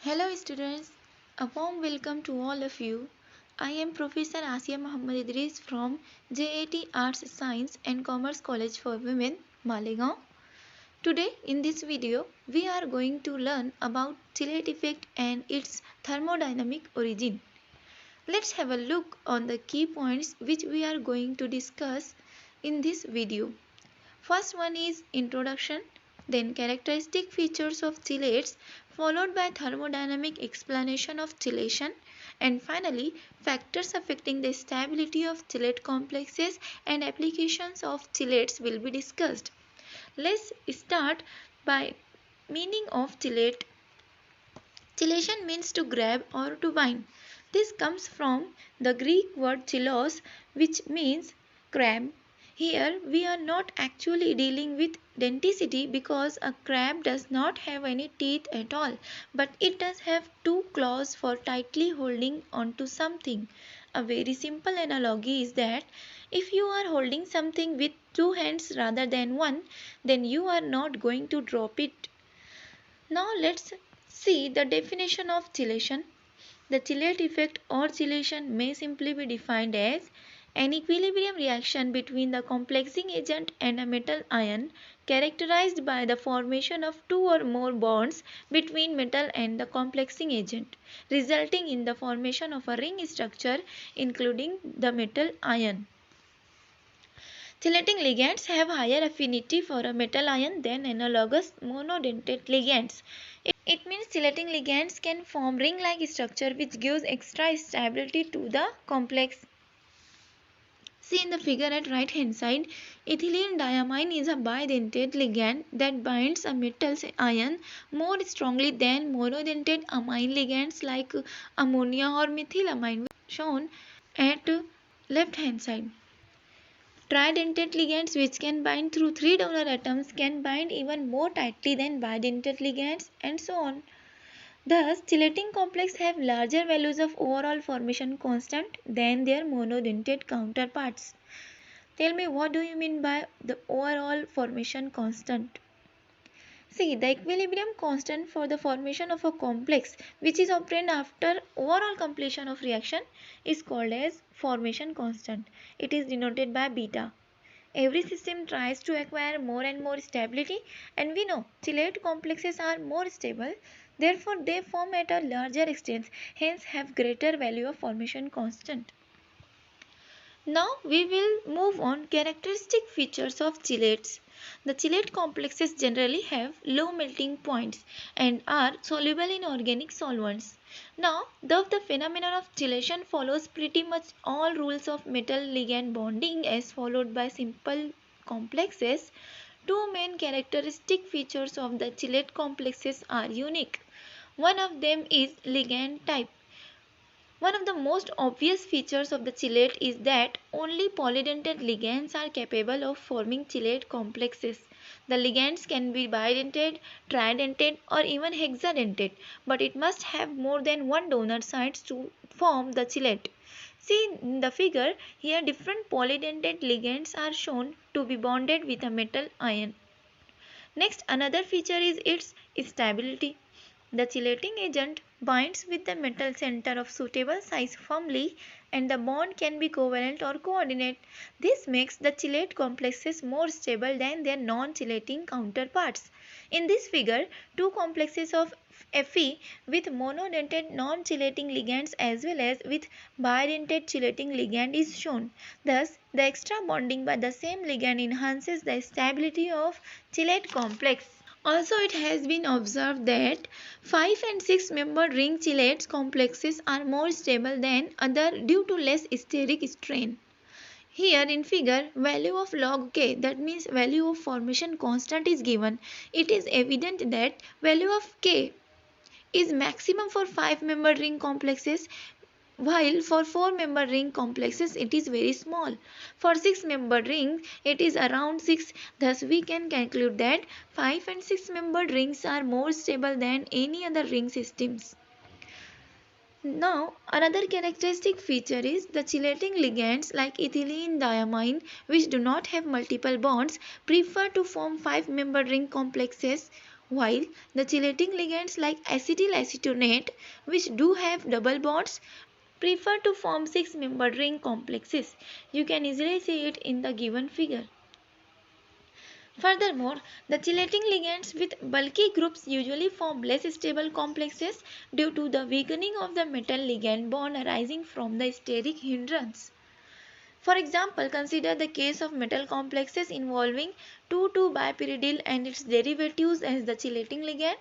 Hello students, a warm welcome to all of you. I am Professor Asia Muhammad Idris from JAT Arts, Science and Commerce College for Women, Malegaon. Today in this video, we are going to learn about chilate effect and its thermodynamic origin. Let's have a look on the key points which we are going to discuss in this video. First one is introduction, then characteristic features of chelates, followed by thermodynamic explanation of chelation, and finally factors affecting the stability of chelate complexes and applications of chelates will be discussed. Let's start by meaning of chelate. Chelation means to grab or to bind. This comes from the Greek word chelos, which means crab. Here we are not actually dealing with denticity because a crab does not have any teeth at all, but it does have two claws for tightly holding onto something. A very simple analogy is that if you are holding something with two hands rather than one, then you are not going to drop it. Now let's see the definition of chelation. The chelate effect or chelation may simply be defined as an equilibrium reaction between the complexing agent and a metal ion characterized by the formation of two or more bonds between metal and the complexing agent, resulting in the formation of a ring structure including the metal ion. Chelating ligands have higher affinity for a metal ion than analogous monodentate ligands. It means chelating ligands can form ring-like structure which gives extra stability to the complex. See in the figure at right hand side, ethylene diamine is a bidentate ligand that binds a metal ion more strongly than monodentate amine ligands like ammonia or methylamine shown at left hand side. Tridentate ligands which can bind through three donor atoms can bind even more tightly than bidentate ligands and so on. Thus, chelating complexes have larger values of overall formation constant than their monodentate counterparts. Tell me, what do you mean by the overall formation constant? See, the equilibrium constant for the formation of a complex which is obtained after overall completion of reaction is called as formation constant. It is denoted by beta. Every system tries to acquire more and more stability, and we know chelate complexes are more stable, therefore they form at a larger extent, hence have greater value of formation constant. Now we will move on characteristic features of chelates. The chelate complexes generally have low melting points and are soluble in organic solvents. Now, the phenomenon of chelation follows pretty much all rules of metal ligand bonding as followed by simple complexes. Two main characteristic features of the chelate complexes are unique. One of them is ligand type. One of the most obvious features of the chelate is that only polydentate ligands are capable of forming chelate complexes. The ligands can be bidentate, tridentate or even hexadentate, but it must have more than one donor sites to form the chelate. See in the figure, here different polydentate ligands are shown to be bonded with a metal ion. Next, another feature is its stability. The chelating agent binds with the metal center of suitable size firmly and the bond can be covalent or coordinate. This makes the chelate complexes more stable than their non-chelating counterparts. In this figure, two complexes of Fe with monodentate non-chelating ligands as well as with bidentate chelating ligand is shown. Thus, the extra bonding by the same ligand enhances the stability of chelate complex. Also, it has been observed that 5 and 6 membered ring chelate complexes are more stable than other due to less steric strain. Here in figure, value of log K, that means value of formation constant is given. It is evident that value of K is maximum for 5 membered ring complexes, while for 4 membered ring complexes it is very small. For 6 membered rings it is around 6. Thus we can conclude that 5 and 6 membered rings are more stable than any other ring systems. Now, another characteristic feature is the chelating ligands like ethylene diamine, which do not have multiple bonds, prefer to form 5 membered ring complexes, while the chelating ligands like acetylacetonate, which do have double bonds, prefer to form six-membered ring complexes. You can easily see it in the given figure. Furthermore, the chelating ligands with bulky groups usually form less stable complexes due to the weakening of the metal ligand bond arising from the steric hindrance. For example, consider the case of metal complexes involving 2,2-bipyridine and its derivatives as the chelating ligand.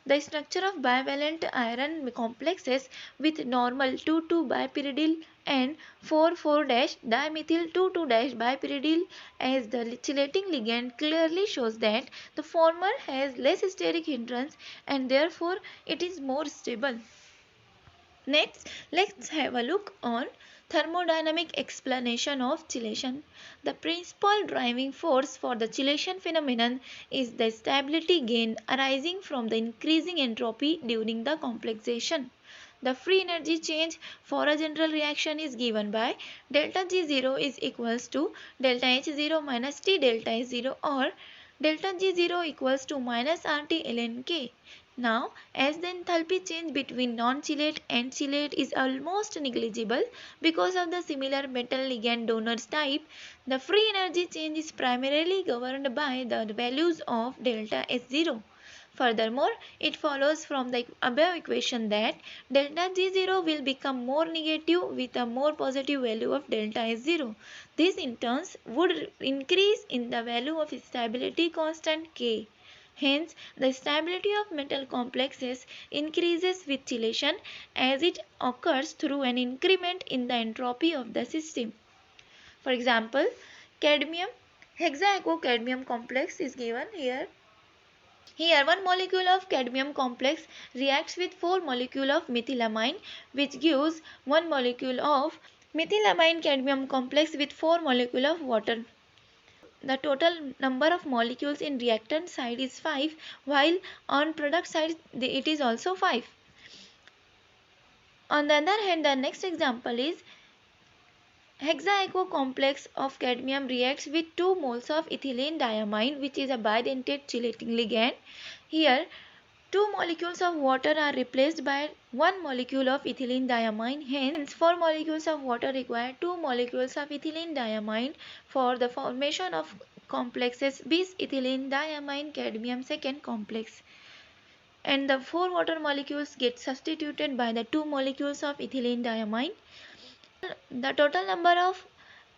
The structure of bivalent iron complexes with normal 2,2-bipyridine and 4,4-dimethyl 2,2-bipyridine as the chelating ligand clearly shows that the former has less steric hindrance and therefore it is more stable. Next, let's have a look on thermodynamic explanation of chelation. The principal driving force for the chelation phenomenon is the stability gain arising from the increasing entropy during the complexation. The free energy change for a general reaction is given by delta G0 is equals to delta H0 minus T delta H0 or delta G0 equals to minus RT ln K. Now, as the enthalpy change between non-chelate and chelate is almost negligible because of the similar metal ligand donors type, the free energy change is primarily governed by the values of delta S0. Furthermore, it follows from the above equation that delta G0 will become more negative with a more positive value of delta S0. This in turn would increase in the value of stability constant K. Hence, the stability of metal complexes increases with chelation as it occurs through an increment in the entropy of the system. For example, cadmium hexaco-cadmium complex is given here. Here, one molecule of cadmium complex reacts with 4 molecules of methylamine, which gives one molecule of methylamine cadmium complex with 4 molecules of water. The total number of molecules in reactant side is 5, while on product side it is also 5. On the other hand, the next example is hexaeco complex of cadmium reacts with 2 moles of ethylene diamine, which is a bidentate chelating ligand. Here, 2 molecules of water are replaced by 1 molecule of ethylene diamine. Hence, 4 molecules of water require 2 molecules of ethylene diamine for the formation of complexes bis ethylene diamine cadmium second complex. And the 4 water molecules get substituted by the 2 molecules of ethylene diamine. The total number of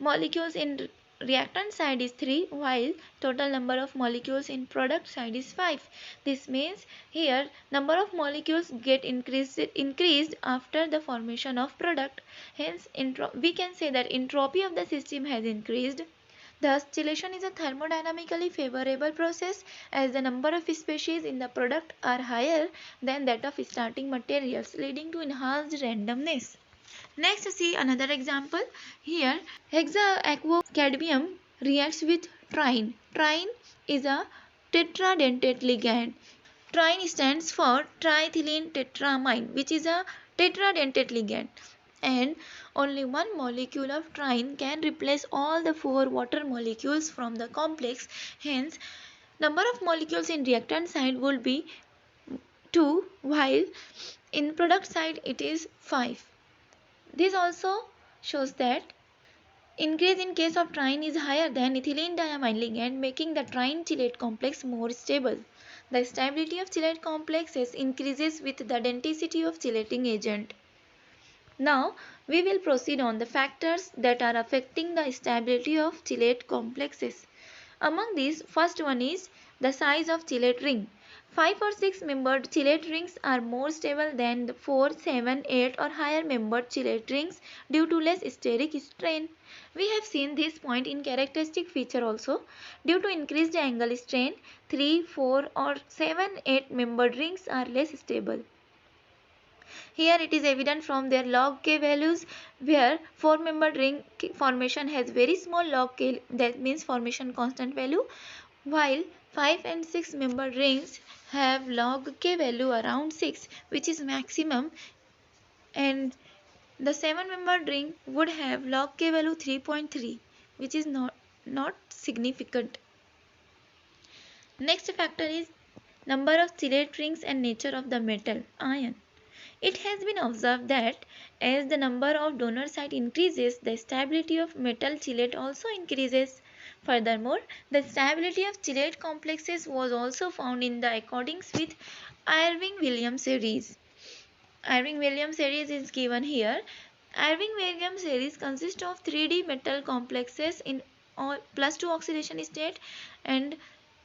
molecules in reactant side is 3, while total number of molecules in product side is 5. This means here number of molecules get increased after the formation of product. Hence we can say that entropy of the system has increased. Thus, chelation is a thermodynamically favorable process as the number of species in the product are higher than that of starting materials, leading to enhanced randomness. Next, see another example. Here, hexaquocadmium reacts with trine. Trine is a tetradentate ligand. Trine stands for triethylene tetramine, which is a tetradentate ligand. And only one molecule of trine can replace all the 4 water molecules from the complex. Hence, number of molecules in reactant side would be 2, while in product side it is 5. This also shows that increase in case of trine is higher than ethylene diamine ligand, making the trine chelate complex more stable. The stability of chelate complexes increases with the denticity of chelating agent. Now, we will proceed on the factors that are affecting the stability of chelate complexes. Among these, first one is the size of chelate ring. 5 or 6 membered chelate rings are more stable than the 4, 7, 8 or higher membered chelate rings due to less steric strain. We have seen this point in characteristic feature also. Due to increased angle strain, 3, 4 or 7, 8 membered rings are less stable. Here it is evident from their log K values, where 4-membered ring formation has very small log K, that means formation constant value, while 5 and 6-membered rings have log K value around 6, which is maximum, and the 7-membered ring would have log K value 3.3, which is not significant. Next factor is number of chelate rings and nature of the metal ion. It has been observed that as the number of donor sites increases, the stability of metal chelate also increases. Furthermore, the stability of chelate complexes was also found in the accordance with Irving-Williams series. Irving-Williams series is given here. Irving-Williams series consists of 3D metal complexes in all +2 oxidation state, and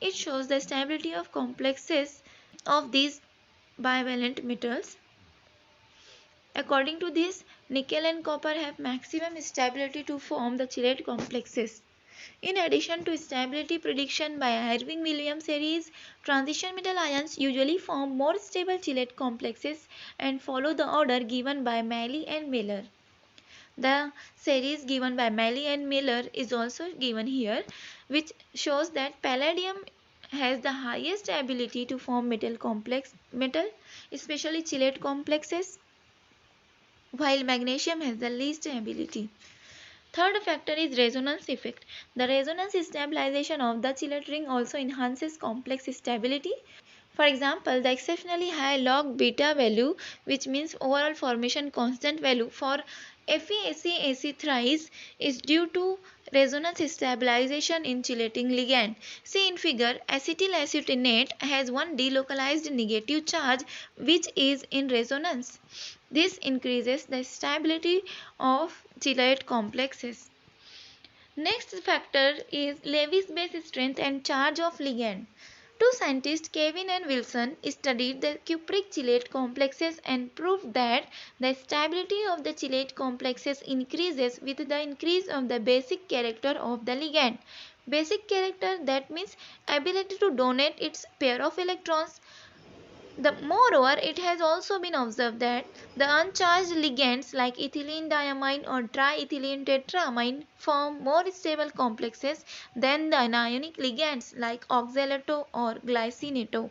it shows the stability of complexes of these bivalent metals. According to this, nickel and copper have maximum stability to form the chelate complexes. In addition to stability prediction by Irving-Williams series, transition metal ions usually form more stable chelate complexes and follow the order given by Meili and Miller. The series given by Meili and Miller is also given here, which shows that palladium has the highest ability to form metal, especially chelate complexes, while magnesium has the least ability. Third factor is resonance effect. The resonance stabilization of the chelate ring also enhances complex stability. For example, the exceptionally high log beta value, which means overall formation constant value for FeAcAc thrice, is due to resonance stabilization in chelating ligand. See in figure, acetylacetonate has one delocalized negative charge which is in resonance. This increases the stability of chelate complexes. Next factor is Lewis base strength and charge of ligand. Two scientists, Kevin and Wilson, studied the cupric chelate complexes and proved that the stability of the chelate complexes increases with the increase of the basic character of the ligand. Basic character, that means ability to donate its pair of electrons. Moreover, it has also been observed that the uncharged ligands like ethylene diamine or triethylene tetramine form more stable complexes than the anionic ligands like oxalato or glycinato.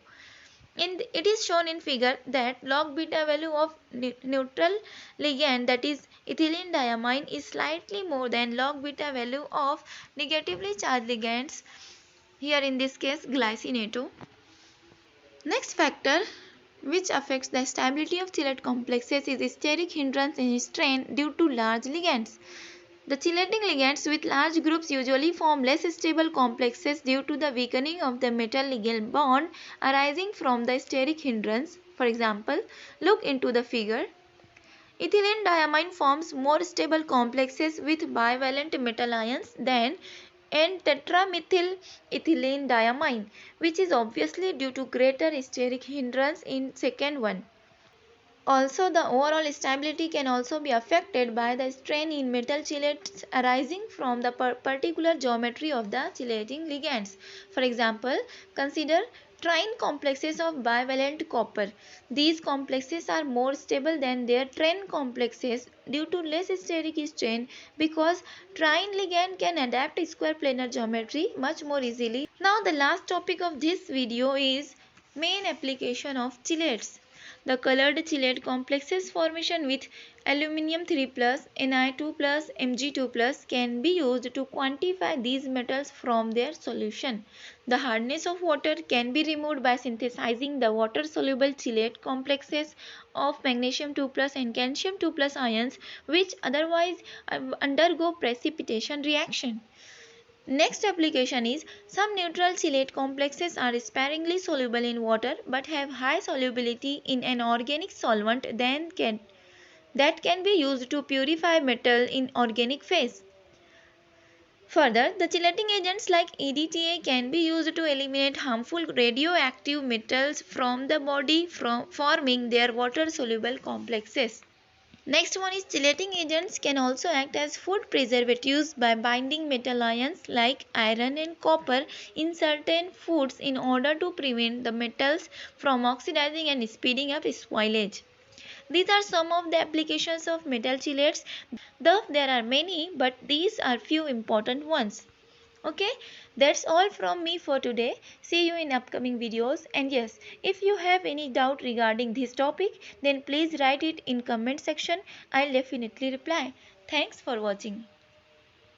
It is shown in figure that log beta value of neutral ligand, that is ethylene diamine, is slightly more than log beta value of negatively charged ligands, here in this case glycinato. Next factor which affects the stability of chelate complexes is steric hindrance and strain due to large ligands. The chelating ligands with large groups usually form less stable complexes due to the weakening of the metal-ligand bond arising from the steric hindrance. For example, look into the figure. Ethylene diamine forms more stable complexes with bivalent metal ions than N-tetramethyl ethylene diamine, which is obviously due to greater steric hindrance in second one. Also, the overall stability can also be affected by the strain in metal chelates arising from the particular geometry of the chelating ligands. For example, consider trine complexes of bivalent copper. These complexes are more stable than their trine complexes due to less steric strain because trine ligand can adapt square planar geometry much more easily. Now, the last topic of this video is main application of chelates. The colored chelate complexes formation with aluminium 3+, Ni2+, Mg2+ can be used to quantify these metals from their solution. The hardness of water can be removed by synthesizing the water-soluble chelate complexes of magnesium 2+ and calcium 2+ ions, which otherwise undergo precipitation reaction. Next application is some neutral chelate complexes are sparingly soluble in water but have high solubility in an organic solvent that can be used to purify metal in organic phase. Further, the chelating agents like EDTA can be used to eliminate harmful radioactive metals from the body forming their water-soluble complexes. Next one is chelating agents can also act as food preservatives by binding metal ions like iron and copper in certain foods in order to prevent the metals from oxidizing and speeding up spoilage. These are some of the applications of metal chelates. Though there are many, but these are few important ones. Okay, that's all from me for today. See you in upcoming videos. And yes, if you have any doubt regarding this topic, then please write it in comment section. I'll definitely reply. Thanks for watching.